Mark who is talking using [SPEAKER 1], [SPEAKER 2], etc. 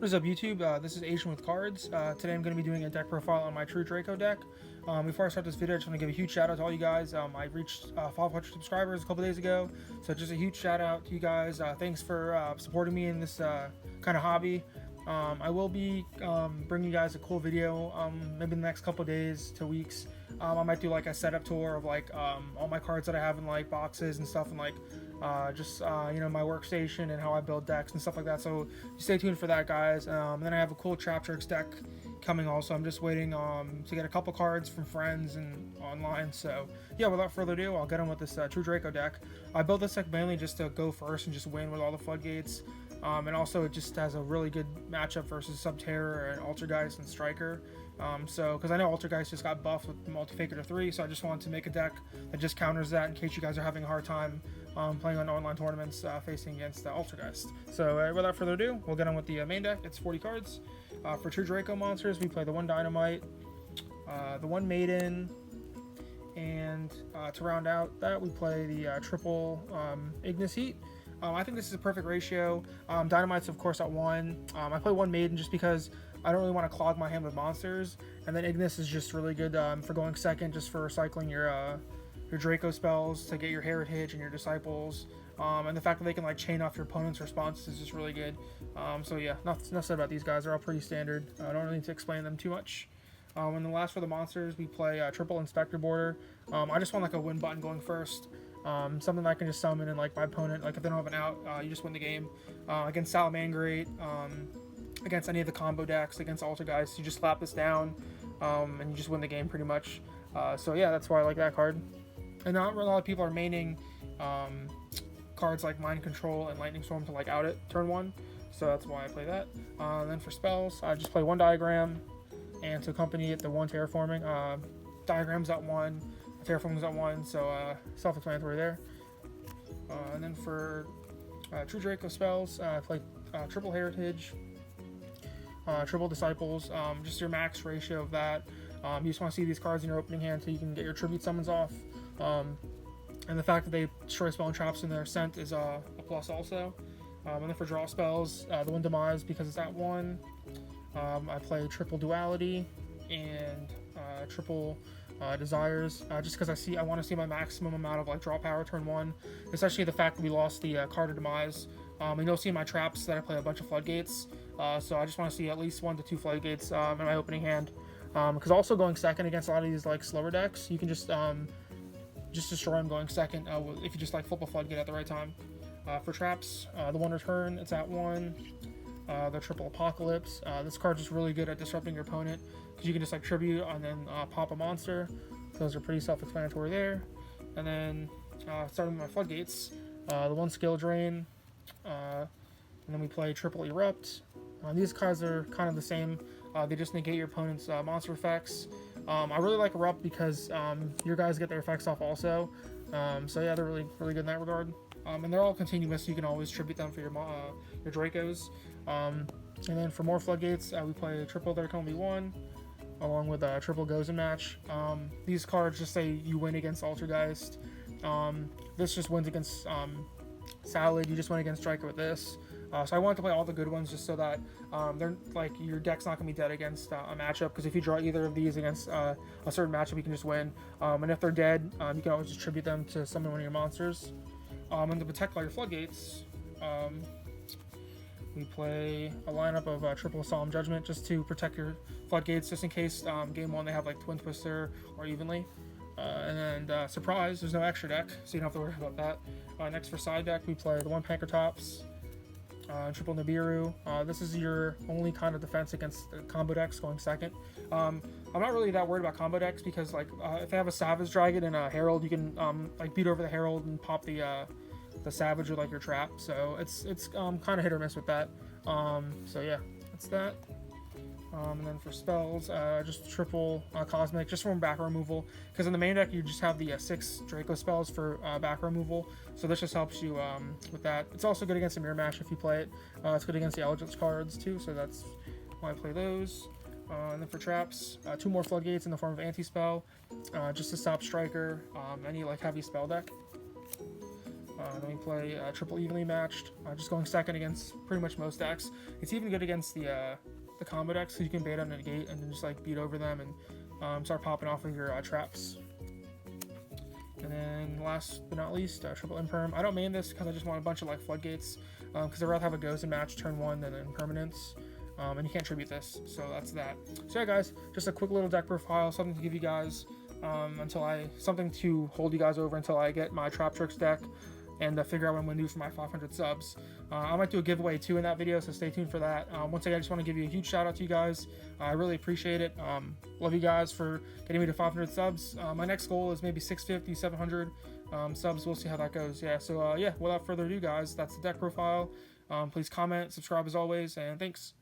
[SPEAKER 1] What is up, YouTube? This is Asian with Cards. Today I'm going to be doing a deck profile on my True Draco deck. Before I start this video, I just want to give a huge shout out to all you guys. I reached 500 subscribers a couple days ago, so just a huge shout out to you guys. Thanks for supporting me in this kind of hobby. I will be bringing you guys a cool video maybe in the next couple days to weeks. I might do like a setup tour of like all my cards that I have in like boxes and stuff, and like you know, my workstation and how I build decks and stuff like that. So stay tuned for that, guys. Then I have a cool Trap Tricks deck coming also. I'm just waiting to get a couple cards from friends and online. So yeah, without further ado, I'll get on with this True Draco deck. I built this deck mainly just to go first and just win with all the floodgates. And also it just has a really good matchup versus Subterror and Altergeist and Striker. Because I know Altergeist just got buffed with Multi-Faker to 3, so I just wanted to make a deck that just counters that in case you guys are having a hard time playing on online tournaments facing against Altergeist. So without further ado, we'll get on with the main deck. It's 40 cards. For True Draco monsters, we play the 1 Dynamite, the 1 Maiden, and to round out that, we play the triple Ignis Heat. I think this is a perfect ratio. Dynamite's of course at 1. I play 1 Maiden just because I don't really want to clog my hand with monsters, and then Ignis is just really good for going second, just for recycling your Draco spells to get your Heritage and your Disciples, and the fact that they can like chain off your opponent's responses is just really good. So yeah, enough said about these guys. They're all pretty standard. I don't really need to explain them too much. And then last for the monsters, we play triple Inspector Border. I just want like a win button going first. Something that I can just summon, and like my opponent, like if they don't have an out, you just win the game. Against Salamangreat, against any of the combo decks, against Altergeist, you just slap this down, and you just win the game pretty much. So yeah, that's why I like that card. And not a lot of people are maining cards like Mind Control and Lightning Storm to like out it turn 1, so that's why I play that. And then for spells, I just play 1 Diagram, and to accompany it, the 1 Terraforming. Diagram's at 1. Terraforming's at 1, so self-explanatory there. And then for True Draco spells, I play triple Heritage, triple Disciples, just your max ratio of that. You just want to see these cards in your opening hand so you can get your tribute summons off. And the fact that they destroy spell and traps in their Ascent is a plus also. And then for draw spells, the 1 Demise, because it's at 1. I play triple Duality and triple Desires, just because I want to see my maximum amount of like draw power turn 1, especially the fact that we lost the card of Demise. And you'll see in my traps that I play a bunch of floodgates, so I just want to see at least 1 to 2 floodgates in my opening hand, because also going second against a lot of these like slower decks, you can just destroy them going second if you just like flip a floodgate at the right time. For traps, the 1 Return, it's at 1. The triple Apocalypse, this card's just really good at disrupting your opponent, because you can just like tribute and then pop a monster. Those are pretty self-explanatory there. And then starting with my floodgates, the 1 Skill Drain, and then we play triple Erupt. These cards are kind of the same. They just negate your opponent's monster effects. I really like Erupt because your guys get their effects off also. So yeah, they're really good in that regard. And they're all continuous, so you can always tribute them for your Dracos. And then for more floodgates, we play triple There Can Be One, along with triple Gozen Match. These cards just say you win against Altergeist. This just wins against Salad. You just win against Striker with this. So I wanted to play all the good ones just so that they're like your deck's not gonna be dead against a matchup. Because if you draw either of these against a certain matchup, you can just win. And if they're dead, you can always just tribute them to summon one of your monsters. And to protect all your floodgates, we play a lineup of triple Solemn Judgment just to protect your floodgates, just in case game 1 they have like Twin Twister or Evenly. And then surprise, there's no extra deck, so you don't have to worry about that. Next for side deck, we play the 1 Pankratops, triple Nibiru. This is your only kind of defense against combo decks going second. I'm not really that worried about combo decks because like if they have a Savage Dragon and a Herald, you can like beat over the Herald and pop the Savage with like your trap. So it's kind of hit or miss with that. So yeah, that's that. And then for spells, just triple Cosmic, just from back removal, because in the main deck you just have the 6 Draco spells for back removal, so this just helps you with that. It's also good against the Mirror Match if you play it. It's good against the Eldritch cards too, so that's why I play those. And then for traps, 2 more floodgates in the form of anti-spell, just to stop Striker, any like heavy spell deck. Then we play triple evenly matched, just going second against pretty much most decks. It's even good against the combo decks, so you can bait on a gate and then just like beat over them and start popping off of your traps. And then last but not least, triple imperm. I don't main this because I just want a bunch of like floodgates, because I'd rather have a ghost in match turn 1 than impermanence. And you can't tribute this, so that's that. So yeah, guys, just a quick little deck profile, something to give you guys something to hold you guys over until I get my Trap Tricks deck and figure out what I'm going to do for my 500 subs. I might do a giveaway too in that video, so stay tuned for that. Once again, I just want to give you a huge shout out to you guys. I really appreciate it. Love you guys for getting me to 500 subs. My next goal is maybe 650, 700 subs. We'll see how that goes. Yeah, so yeah, without further ado, guys, that's the deck profile. Please comment, subscribe as always, and thanks.